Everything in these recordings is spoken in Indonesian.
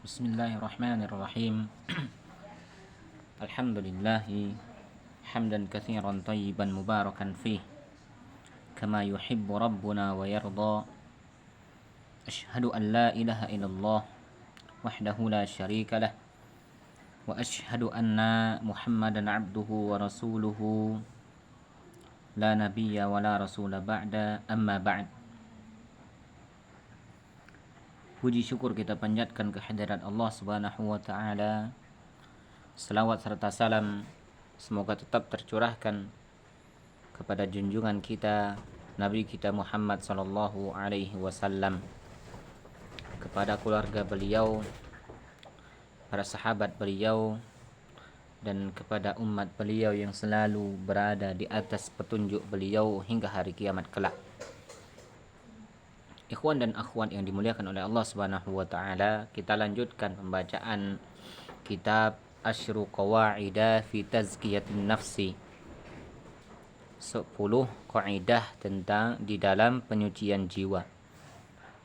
Bismillahirrahmanirrahim. Alhamdulillahi hamdan katsiran thayyiban mubarakan fih kama yuhibbu rabbuna wa yarda. Asyhadu an la ilaha illallah wahdahu la syarika lah wa asyhadu anna Muhammadan abduhu wa rasuluhu la nabiyya wa la rasula ba'da, amma ba'd. Puji syukur kita panjatkan kehadirat Allah Subhanahu wa taala. Selawat serta salam semoga tetap tercurahkan kepada junjungan kita Nabi kita Muhammad sallallahu alaihi wasallam, kepada keluarga beliau, para sahabat beliau, dan kepada umat beliau yang selalu berada di atas petunjuk beliau hingga hari kiamat kelak. Ikhwan dan akhwat yang dimuliakan oleh Allah Subhanahu wa taala, kita lanjutkan pembacaan kitab Asyru Qawa'ida fi Tazkiyatin Nafsi. 10 kaidah tentang di dalam penyucian jiwa.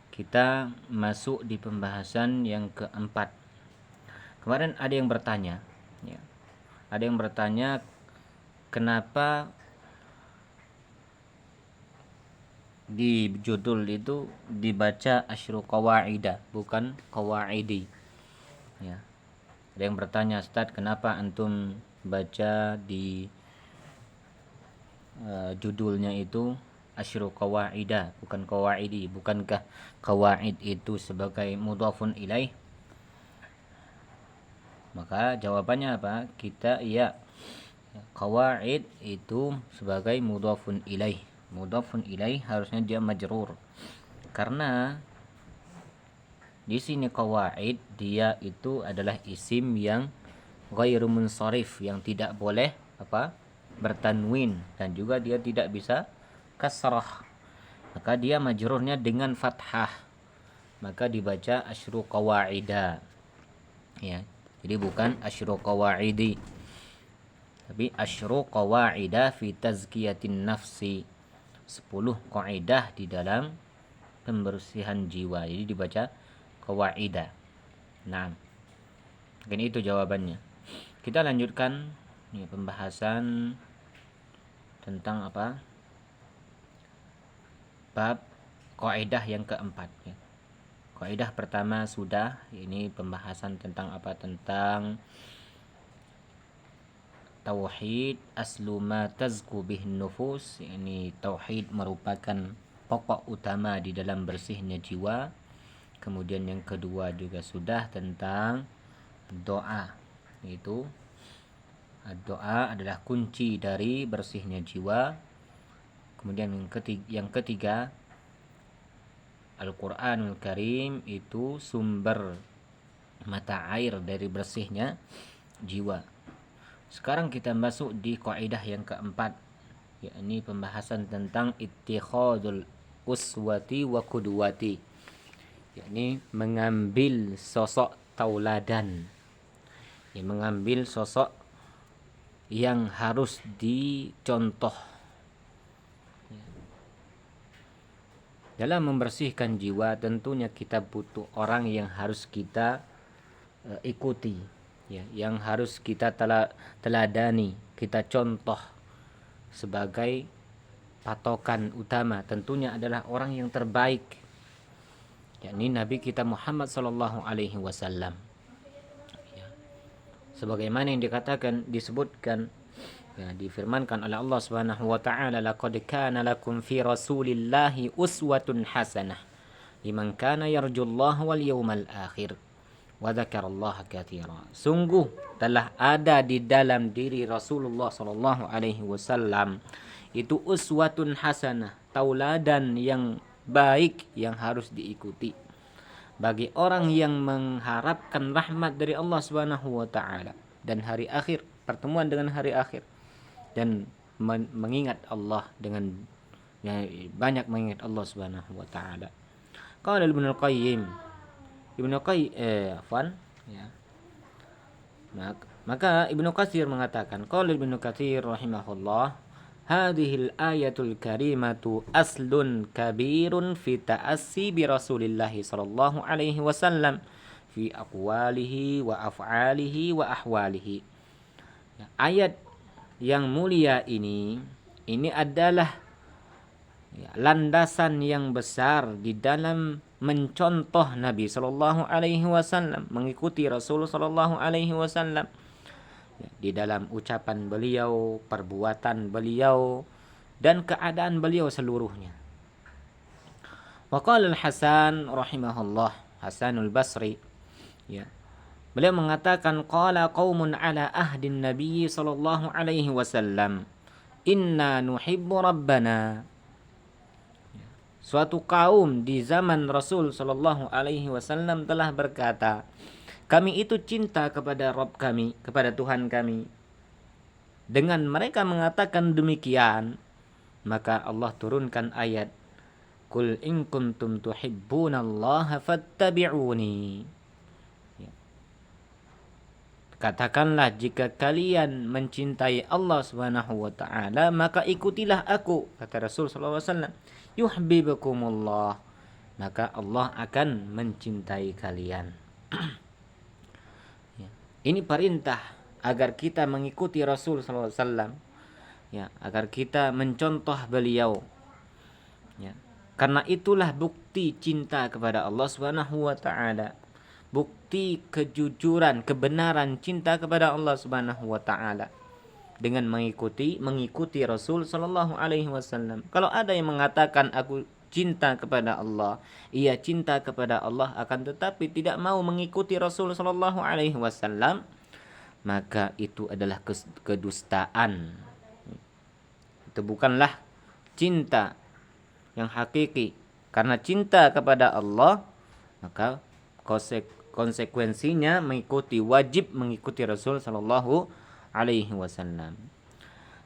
Kita masuk di pembahasan yang keempat. Kemarin ada yang bertanya, ada yang bertanya kenapa di judul itu dibaca Asyru Qawa'ida bukan Qawa'idi. Ada yang bertanya, Ustaz, kenapa antum baca di judulnya itu Asyru Qawa'ida bukan Qawa'idi? Bukankah Qawa'id itu sebagai mudhafun ilaih? Maka jawabannya apa? Qawa'id itu sebagai mudhafun ilaih. Mudhafun ilaih harusnya dia majrur, karena di sini qawaid dia itu adalah isim yang ghairu munsharif, yang tidak boleh bertanwin, dan juga dia tidak bisa kasrah, maka dia majrurnya dengan fathah, maka dibaca asyru qawaida. Jadi bukan asyru qawaidi, tapi asyru qawaida fi tazkiyatin nafsi. 10 kaidah di dalam pembersihan jiwa. Jadi dibaca qawaidah. Nah, mungkin itu jawabannya. Kita lanjutkan pembahasan tentang bab kaidah yang keempat. Kaidah pertama sudah, ini pembahasan tentang tentang tauhid aslu ma tazku bihin nufus. Ini tauhid merupakan pokok utama di dalam bersihnya jiwa. Kemudian yang kedua juga sudah tentang doa, yaitu doa adalah kunci dari bersihnya jiwa. Kemudian yang ketiga Al-Quranul Karim itu sumber mata air dari bersihnya jiwa. Sekarang kita masuk di kaidah yang keempat, yakni pembahasan tentang ittikhadul uswati wa qudwati, yakni mengambil sosok tauladan, mengambil sosok yang harus dicontoh. Dalam membersihkan jiwa tentunya kita butuh orang yang harus kita ikuti, yang harus kita teladani, kita contoh sebagai patokan utama. Tentunya adalah orang yang terbaik, yakni Nabi kita Muhammad sallallahu alaihi wasallam. Sebagaimana yang disebutkan, difirmankan oleh Allah Subhanahu wa taala, laqad kana lakum fi rasulillahi uswatun hasanah liman kana yarjullaha wal yawmal akhir wa dzakarallaha katsira. Sungguh telah ada di dalam diri Rasulullah sallallahu alaihi wasallam itu uswatun hasanah, tauladan yang baik yang harus diikuti bagi orang yang mengharapkan rahmat dari Allah Subhanahu wa taala dan hari akhir, pertemuan dengan hari akhir, dan mengingat Allah dengan banyak mengingat Allah Subhanahu wa taala. Qala Ibnu Qayyim, maka Ibnu Katsir mengatakan, qala Ibnu Katsir rahimahullah, hadhil ayatul karimatu aslun kabirun fi ta'assi bi Rasulillah sallallahu alaihi wasallam fi aqwalihi wa af'alihi wa ahwalihi. Ayat yang mulia ini adalah landasan yang besar di dalam mencontoh Nabi Sallallahu Alaihi Wasallam, mengikuti Rasul Sallallahu Alaihi Wasallam di dalam ucapan beliau, perbuatan beliau, dan keadaan beliau seluruhnya. Waqala Al-Hasan rahimahullah, Hasanul Basri, ya, beliau mengatakan, qala qaumun ala ahdin Nabi Sallallahu Alaihi Wasallam, inna nuhibbu rabbana. Suatu kaum di zaman Rasul Sallallahu Alaihi Wasallam telah berkata, kami itu cinta kepada Rabb kami, kepada Tuhan kami. Dengan mereka mengatakan demikian, maka Allah turunkan ayat, Qul in kuntum tuhibbunallaha fattabi'uni. Katakanlah, jika kalian mencintai Allah Subhanahu wa taala, maka ikutilah aku, kata Rasul sallallahu alaihi wasallam. Yuhibbukumullah, maka Allah akan mencintai kalian. Ini perintah agar kita mengikuti Rasul sallallahu alaihi wasallam, ya, agar kita mencontoh beliau. Ya. Karena itulah bukti cinta kepada Allah Subhanahu wa taala. Bukti kejujuran, kebenaran cinta kepada Allah Subhanahu wa taala dengan mengikuti Rasul sallallahu alaihi wasallam. Kalau ada yang mengatakan aku cinta kepada Allah, ia cinta kepada Allah, akan tetapi tidak mau mengikuti Rasul sallallahu alaihi wasallam, maka itu adalah kedustaan. Itu bukanlah cinta yang hakiki. Karena cinta kepada Allah, maka konsekuensinya wajib mengikuti Rasul sallallahu alaihi wasallam.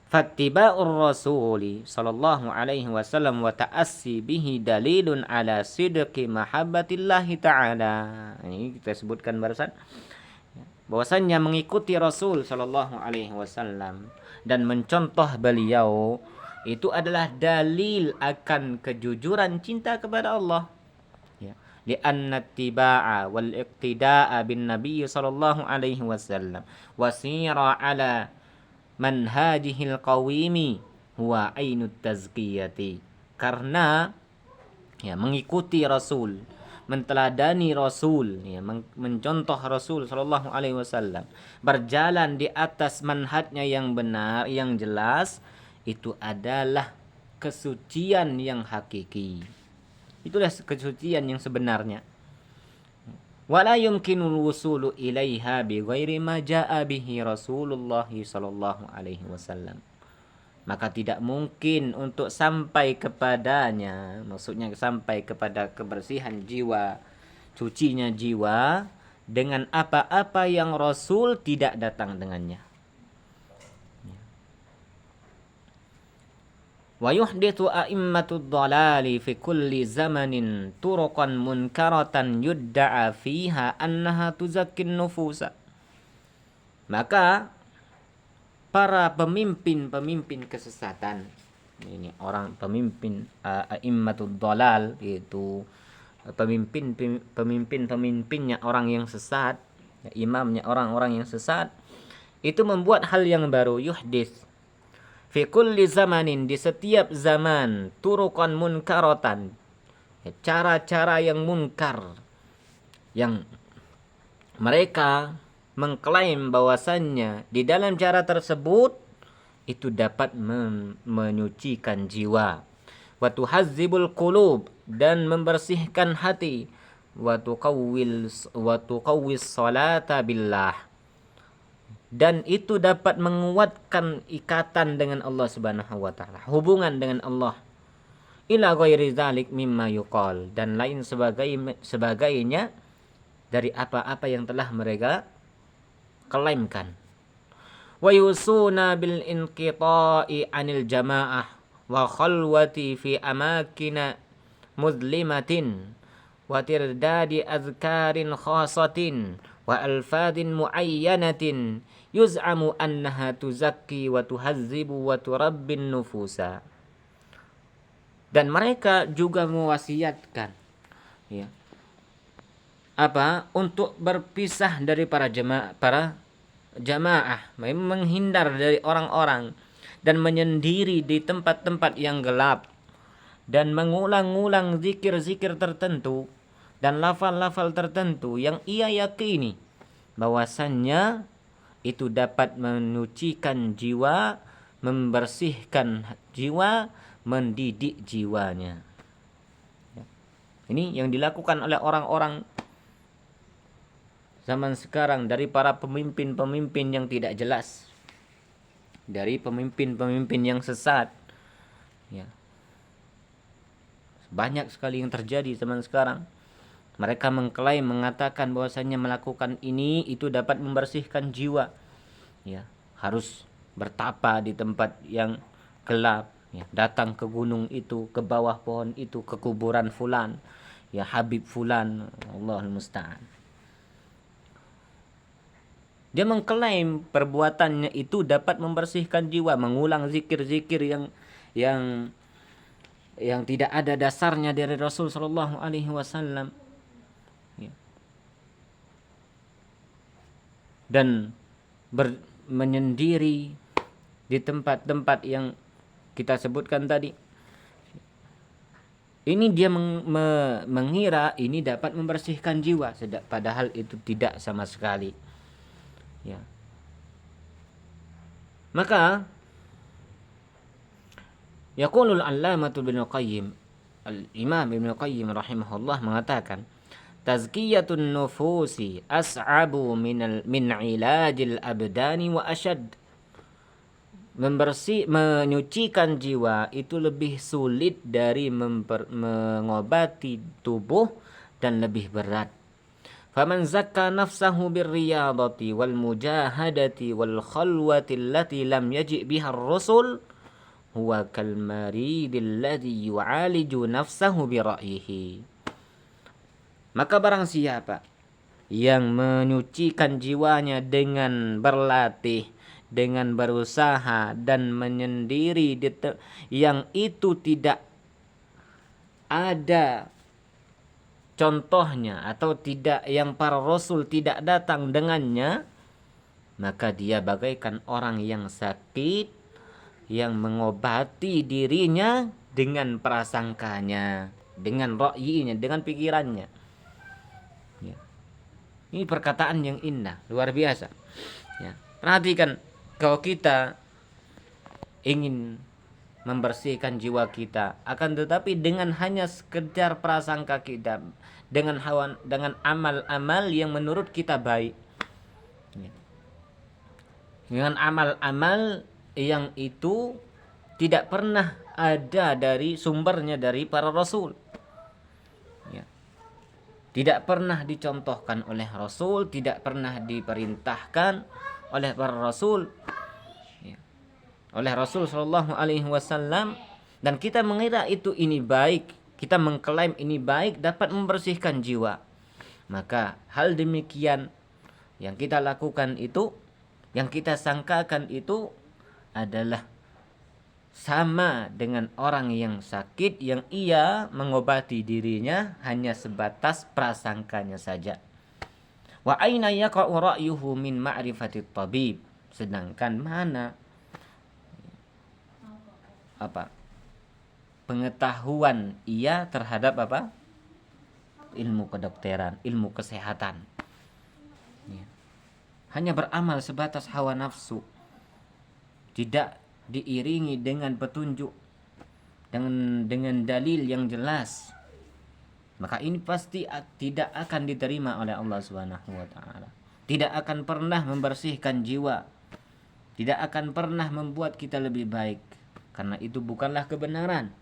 Fattiba'ur rasuli sallallahu alaihi wasallam wa ta'assi bihi dalilun ala sidqi mahabbatillahi ta'ala. Ini kita sebutkan barusan, bahwasannya mengikuti Rasul sallallahu alaihi wasallam dan mencontoh beliau itu adalah dalil akan kejujuran cinta kepada Allah. Ya, li'anna ittiba'a wal iqtida'a bin nabiy sallallahu alaihi wasallam wasira ala manhajihil qawimi huwa ainut tazkiyati. Karena ya, mengikuti Rasul, menteladani Rasul, ya, mencontoh Rasul sallallahu alaihi wasallam, berjalan di atas manhajnya yang benar, yang jelas, itu adalah kesucian yang hakiki. Itulah kesucian yang sebenarnya. Wala yumkinul wusulu ilaiha bi ghairi ma jaa bihi Rasulullah sallallahu alaihi wasallam. Maka tidak mungkin untuk sampai kepadanya, maksudnya sampai kepada kebersihan jiwa, sucinya jiwa, dengan apa-apa yang Rasul tidak datang dengannya. Wa yuhdithu a'immatud dhalali fi kulli zamanin turuqan munkaratan yudda'a fiha annaha tuzakkin nufusa. Maka para pemimpin kesesatan, ini orang pemimpin a'immatud dhalal, yaitu pemimpinnya orang yang sesat, ya, imamnya orang-orang yang sesat, itu membuat hal yang baru, yuhdits fi kulli zamanin, di setiap zaman, turuqan munkaratan, ya, cara-cara yang munkar, yang mereka mengklaim bahwasannya di dalam cara tersebut itu dapat menyucikan jiwa, wa tuhazzibul qulub, dan membersihkan hati, wa tuqawwis salata billah, dan itu dapat menguatkan ikatan dengan Allah Subhanahu wa taala, hubungan dengan Allah, ila ghairi dzalik mimma yuqal, dan lain sebagainya dari apa-apa yang telah mereka klaimkan. Wa yusuna bil inqita'i anil jamaah wa khalwati fi amakina muzlimatin wa tirdadi azkarin khasatin wa alfadin muayyanatin yuz'amu annaha tuzakki wa tuhazzibu wa turabbin nufusa. Dan mereka juga mewasiatkan, ya, untuk berpisah dari para jamaah, menghindar dari orang-orang dan menyendiri di tempat-tempat yang gelap dan mengulang-ulang zikir-zikir tertentu dan lafal-lafal tertentu yang ia yakini bahwasannya itu dapat menyucikan jiwa, membersihkan jiwa, mendidik jiwanya. Ini yang dilakukan oleh orang-orang zaman sekarang, dari para pemimpin-pemimpin yang tidak jelas, dari pemimpin-pemimpin yang sesat. Ya. Banyak sekali yang terjadi zaman sekarang. Mereka mengklaim, mengatakan bahwasanya melakukan ini itu dapat membersihkan jiwa. Ya, harus bertapa di tempat yang gelap, ya, datang ke gunung itu, ke bawah pohon itu, ke kuburan fulan, ya Habib fulan, Allahul musta'an. Dia mengklaim perbuatannya itu dapat membersihkan jiwa, mengulang zikir-zikir yang tidak ada dasarnya dari Rasul sallallahu alaihi wasallam. Ya. Dan menyendiri di tempat-tempat yang kita sebutkan tadi. Ini dia mengira ini dapat membersihkan jiwa, padahal itu tidak sama sekali. Ya. Maka yaqulul allamatu Ibnu Qayyim, Al-Imam Ibnu Qayyim rahimahullah mengatakan, tazkiyatun nufusi as'abu min ilajil abdani wa ashad. Menyucikan jiwa itu lebih sulit dari mengobati tubuh dan lebih berat. Faman zakka nafsahu birriyadati wal mujahadati wal khalwati allati lam yaji' biha ar-rusul huwa kal maridil ladzi yu'aliju nafsahu bi ra'yihi. Maka barang siapa yang menyucikan jiwanya dengan berlatih, dengan berusaha dan menyendiri yang itu tidak ada contohnya atau tidak, yang para rasul tidak datang dengannya, maka dia bagaikan orang yang sakit yang mengobati dirinya dengan prasangkanya, dengan ra'yinya, dengan pikirannya. Ya. Ini perkataan yang indah, luar biasa. Ya. Perhatikan, kalau kita ingin membersihkan jiwa kita, akan tetapi dengan hanya sekedar prasangka kita, dengan amal-amal yang menurut kita baik, dengan amal-amal yang itu tidak pernah ada dari sumbernya dari para rasul, ya, tidak pernah dicontohkan oleh rasul, tidak pernah diperintahkan oleh para rasul, oleh Rasul sallallahu alaihi wasallam, dan kita mengira ini baik, kita mengklaim ini baik, dapat membersihkan jiwa, maka hal demikian yang kita lakukan itu, yang kita sangkakan itu adalah sama dengan orang yang sakit yang ia mengobati dirinya hanya sebatas prasangkanya saja. Wa aina yaqa'u ra'yuhu min ma'rifatit tabib, sedangkan mana pengetahuan ia terhadap ilmu kedokteran, ilmu kesehatan, ya. Hanya beramal sebatas hawa nafsu, tidak diiringi dengan petunjuk, dengan dalil yang jelas, maka ini pasti tidak akan diterima oleh Allah Subhanahu wa taala. Tidak akan pernah membersihkan jiwa, tidak akan pernah membuat kita lebih baik. Karena itu bukanlah kebenaran.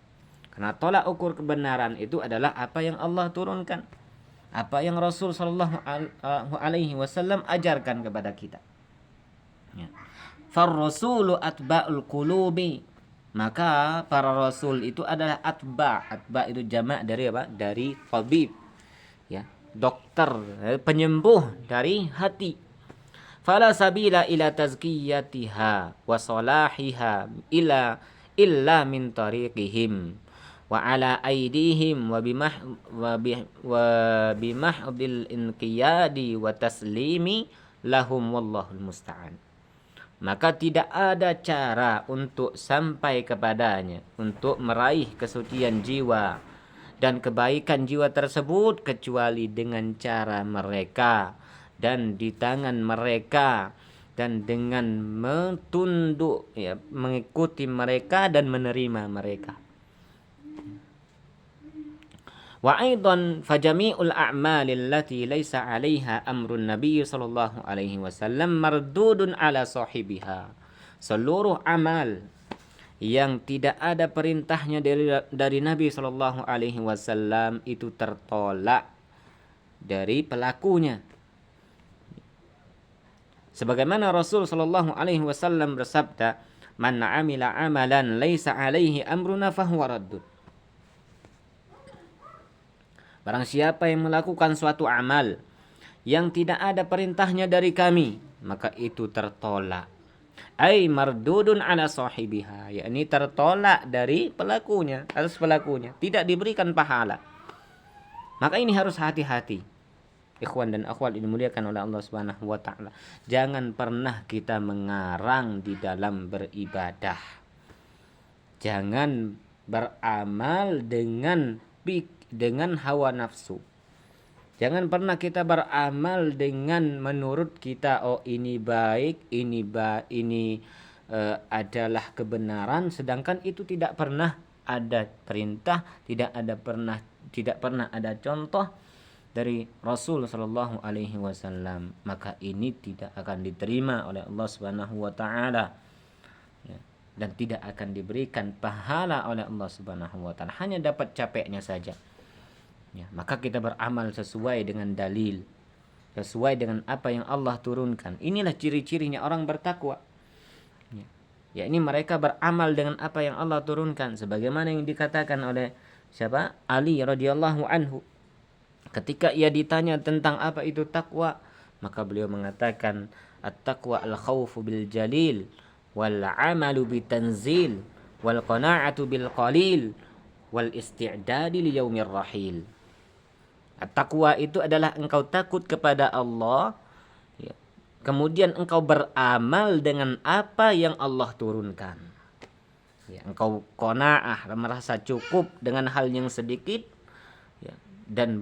Karena tolak ukur kebenaran itu adalah apa yang Allah turunkan, apa yang Rasul sallallahu alaihi wasallam ajarkan kepada kita. Ya. Far-rasulu atba'ul qulubi. Maka para rasul itu adalah atba'. Atba' itu jamak dari apa? Dari tabib. Ya, dokter, penyembuh dari hati. Fala sabila ila tazkiyatiha wa salahiha illa min tariqihim wa ala aidihim wa bimahdil inqiyadi wa taslimi lahum wallahul musta'an. Maka tidak ada cara untuk sampai kepadanya, untuk meraih kesucian jiwa dan kebaikan jiwa tersebut kecuali dengan cara mereka dan di tangan mereka dan dengan tunduk, ya, mengikuti mereka dan menerima mereka. Wa aidan fajami'ul a'malil lati laisa 'alaiha amrun nabiy sallallahu alaihi wasallam mardudun ala sahibiha. Seluruh amal yang tidak ada perintahnya dari Nabi sallallahu alaihi wasallam itu tertolak dari pelakunya. Sebagaimana Rasul sallallahu alaihi wasallam bersabda, "Man 'amila 'amalan laisa 'alaihi amruna fahuwa raddun." Barang siapa yang melakukan suatu amal yang tidak ada perintahnya dari kami, maka itu tertolak. Ai mardudun ala sahibiha, yakni tertolak dari pelakunya, atas pelakunya, tidak diberikan pahala. Maka ini harus hati-hati. Ikhwan dan akhwat dimuliakan oleh Allah Subhanahu wa taala. Jangan pernah kita mengarang di dalam beribadah. Jangan beramal dengan hawa nafsu. Jangan pernah kita beramal dengan menurut kita, oh ini baik, ini adalah kebenaran, sedangkan itu tidak pernah ada perintah, tidak pernah ada contoh dari Rasul sallallahu alaihi wasallam. Maka ini tidak akan diterima oleh Allah Subhanahu wa taala. Ya, dan tidak akan diberikan pahala oleh Allah Subhanahu wa taala, hanya dapat capeknya saja. Ya, maka kita beramal sesuai dengan dalil, sesuai dengan apa yang Allah turunkan. Inilah ciri-cirinya orang bertakwa. Ya, ini mereka beramal dengan apa yang Allah turunkan, sebagaimana yang dikatakan oleh siapa? Ali radhiyallahu anhu. Ketika ia ditanya tentang apa itu takwa, maka beliau mengatakan, at-taqwa al-khawfu bil jalil wal 'amalu bitanzil wal qana'atu bil qalil wal isti'dadi li yaumir rahil. At-taqwa itu adalah engkau takut kepada Allah, ya, kemudian engkau beramal dengan apa yang Allah turunkan. Ya, engkau qanaah, merasa cukup dengan hal yang sedikit, ya, dan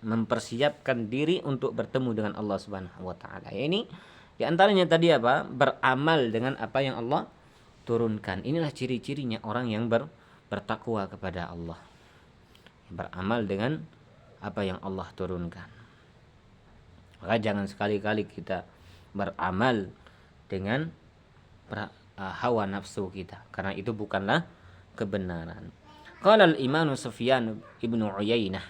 mempersiapkan diri untuk bertemu dengan Allah Subhanahu wa taala. Ini di antaranya tadi apa? Beramal dengan apa yang Allah turunkan. Inilah ciri-cirinya orang yang bertakwa kepada Allah. Beramal dengan apa yang Allah turunkan. Maka jangan sekali-kali kita beramal dengan hawa nafsu kita, karena itu bukanlah kebenaran. Qala al-Imam Sufyan ibnu Uyainah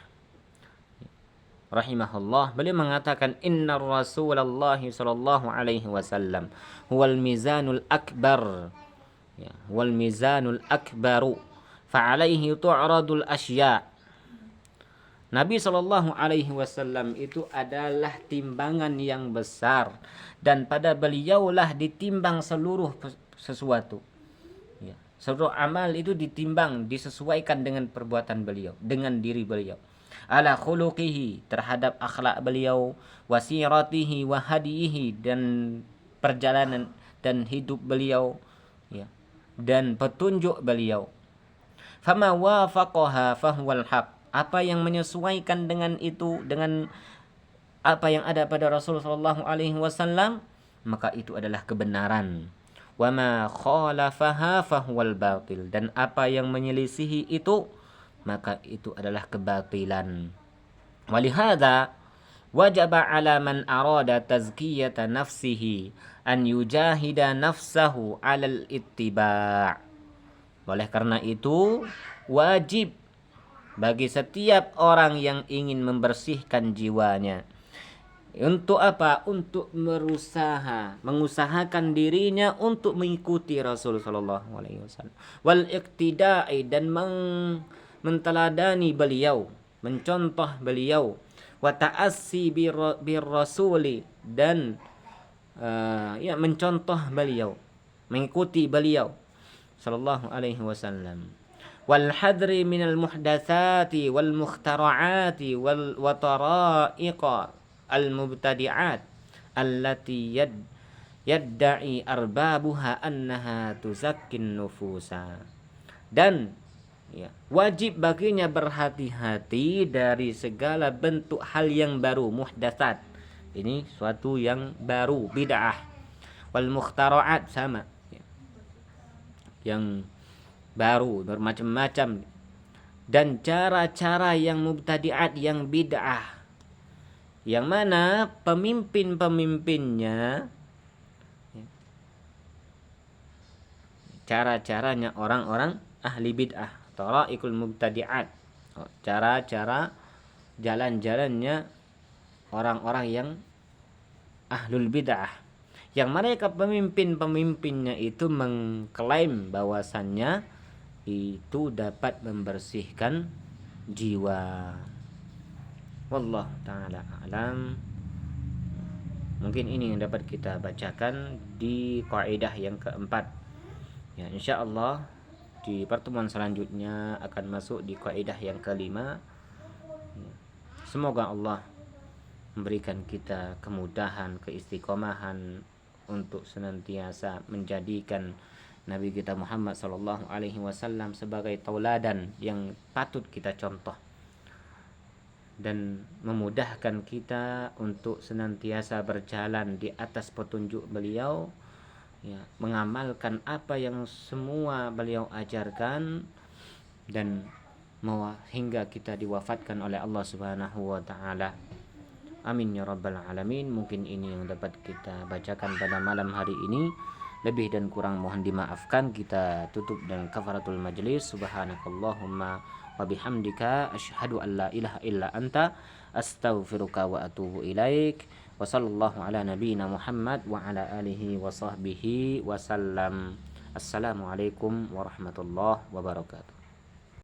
rahimahullah, beliau mengatakan, inna Rasulullah sallallahu alaihi wasallam huwal mizanul akbar, ya, huwal mizanul akbaru fa alaihi tu'radul asya'. Nabi sallallahu alaihi wasallam itu adalah timbangan yang besar, dan pada beliaulah ditimbang seluruh sesuatu. Ya, seluruh amal itu ditimbang, disesuaikan dengan perbuatan beliau, dengan diri beliau. Ala khuluqihi, terhadap akhlak beliau, wasiratihi wa hadihi, dan perjalanan dan hidup beliau, ya, dan petunjuk beliau. Fama wafaqaha fahuwal haq, apa yang menyesuaikan dengan itu, dengan apa yang ada pada Rasulullah sallallahu alaihi wasallam, maka itu adalah kebenaran. Wa ma khalafaha fahuwal batil, dan apa yang menyelisihi itu, maka itu adalah kebatilan. Walihada wajaba ala man arada tazkiyata nafsihi an yujahida nafsahu alal ittiba'. Oleh karena itu wajib bagi setiap orang yang ingin membersihkan jiwanya. Untuk apa? Untuk mengusahakan dirinya untuk mengikuti Rasul sallallahu alaihi wasallam. Wal iqtida'i, dan menteladani beliau, mencontoh beliau. Wa ta'assi bir rasuli, dan mencontoh beliau, mengikuti beliau sallallahu alaihi wasallam. wal hadri minal muhdatsati wal mukhtara'ati wal watara'iqa al mubtadi'at allati yadda'i arbabuha annaha tuzakkin nufusa. Dan ya, wajib baginya berhati-hati dari segala bentuk hal yang baru, muhdatsat. Ini suatu yang baru, bid'ah. Wal mukhtara'at sama, ya, yang baru bermacam-macam, dan cara-cara yang mubtadi'at, yang bid'ah, yang mana pemimpin-pemimpinnya, cara-caranya orang-orang ahli bid'ah, taraikul mubtadi'at, cara-cara jalan-jalannya orang-orang yang ahlul bid'ah, yang mereka pemimpin-pemimpinnya itu mengklaim bahwasannya itu dapat membersihkan jiwa. Wallahu ta'ala alam. Mungkin ini yang dapat kita bacakan di kaidah yang keempat. Ya, insyaallah di pertemuan selanjutnya akan masuk di kaidah yang kelima. Semoga Allah memberikan kita kemudahan, keistiqomahan untuk senantiasa menjadikan Nabi kita Muhammad sallallahu alaihi wasallam sebagai tauladan yang patut kita contoh, dan memudahkan kita untuk senantiasa berjalan di atas petunjuk beliau, ya, mengamalkan apa yang semua beliau ajarkan, dan hingga kita diwafatkan oleh Allah Subhanahu wa taala. Amin ya rabbal alamin. Mungkin ini yang dapat kita bacakan pada malam hari ini. Lebih dan kurang mohon dimaafkan. Kita tutup dengan kafaratul majlis. Subhanakallahumma wa bihamdika asyhadu an la ilaha illa anta astaghfiruka wa atubu ilaik. Wa sallallahu ala nabiyyina Muhammad wa ala alihi wa sahbihi wa sallam. Assalamualaikum warahmatullahi wabarakatuh.